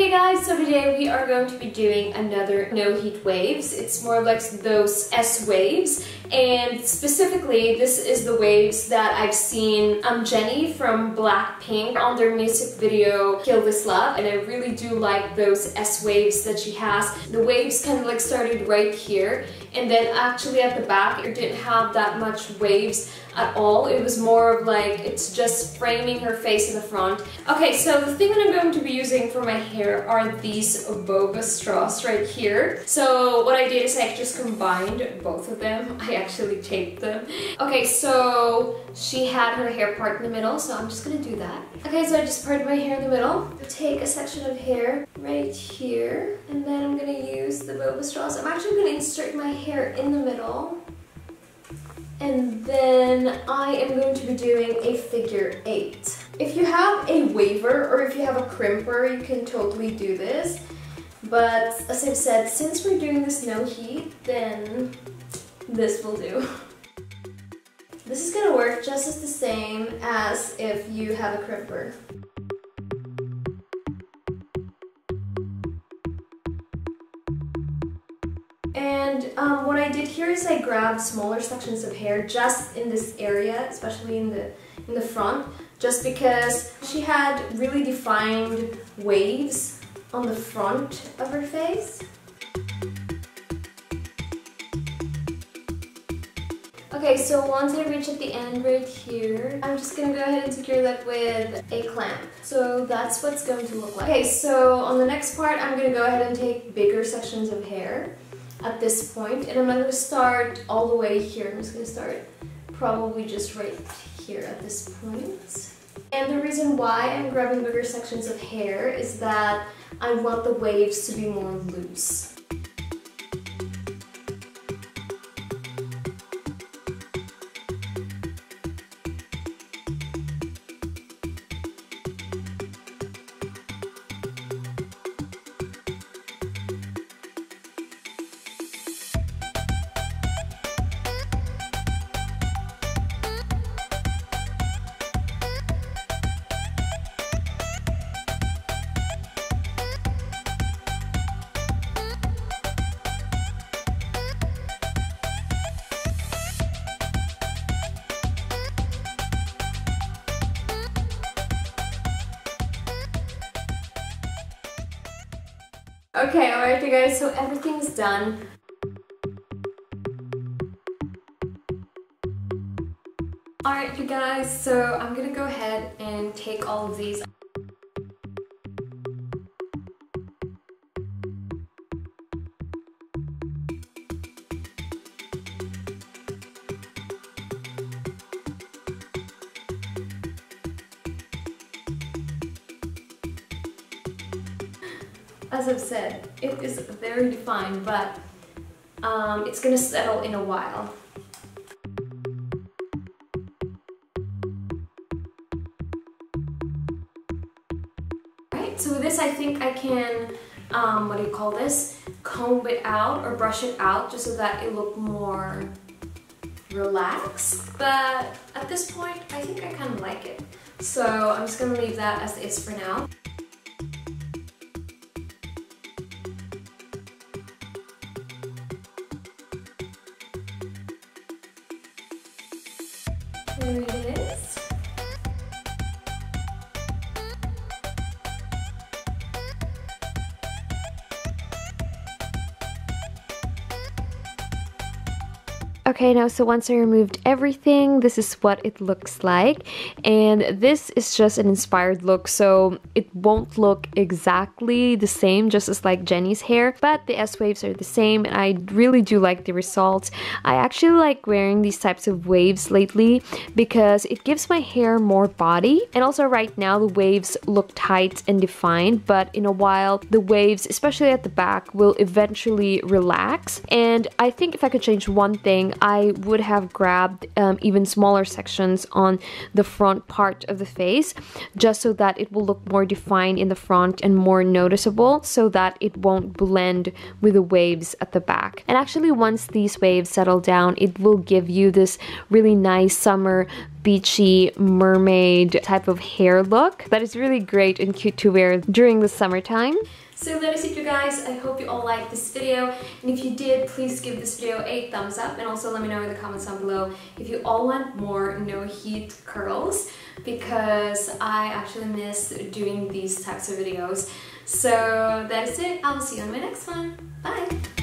Okay guys, so today we are going to be doing another no heat waves. It's more like those S waves, and specifically this is the waves that I've seen Jennie from Blackpink on their music video Kill This Love, and I really do like those S waves that she has. The waves kind of like started right here, and then actually at the back it didn't have that much waves at all. It was more of like, it's just framing her face in the front. Okay, so the thing that I'm going to be using for my hair are these boba straws right here. So what I did is I just combined both of them. I actually taped them. Okay, so she had her hair part in the middle, so I'm just gonna do that. Okay, so I just parted my hair in the middle. Take a section of hair right here, and then I'm gonna use the boba straws. I'm actually gonna insert my hair in the middle. And then I am going to be doing a figure 8. If you have a waver or if you have a crimper, you can totally do this. But as I've said, since we're doing this no heat, then this will do. This is gonna work just as the same as if you have a crimper. And what I did here is I grabbed smaller sections of hair just in this area, especially in the front, just because she had really defined waves on the front of her face. Okay, so once I reach at the end right here, I'm just gonna go ahead and secure that with a clamp. So that's what's going to look like. Okay, so on the next part, I'm gonna go ahead and take bigger sections of hair at this point, and I'm not going to start all the way here. I'm just going to start probably just right here at this point. And the reason why I'm grabbing bigger sections of hair is that I want the waves to be more loose. Okay, alright you guys, so everything's done. Alright you guys, so I'm gonna go ahead and take all of these. As I've said, it is very defined, but it's gonna settle in a while. Right, so with this I think I can, what do you call this? Comb it out or brush it out just so that it look more relaxed. But at this point, I think I kind of like it. So I'm just gonna leave that as is for now. There it is. Okay, now so once I removed everything, this is what it looks like, and this is just an inspired look, so it won't look exactly the same just as like Jennie's hair, but the S waves are the same, and I really do like the results. I actually like wearing these types of waves lately because it gives my hair more body, and also right now the waves look tight and defined, but in a while the waves, especially at the back, will eventually relax. And I think if I could change one thing, I would have grabbed even smaller sections on the front part of the face, just so that it will look more defined in the front and more noticeable, so that it won't blend with the waves at the back. And actually, once these waves settle down, it will give you this really nice summer beachy mermaid type of hair look that is really great and cute to wear during the summertime. So that is it, you guys. I hope you all liked this video, and if you did, please give this video a thumbs up, and also let me know in the comments down below if you all want more no heat curls, because I actually miss doing these types of videos. So that is it. I'll see you on my next one. Bye!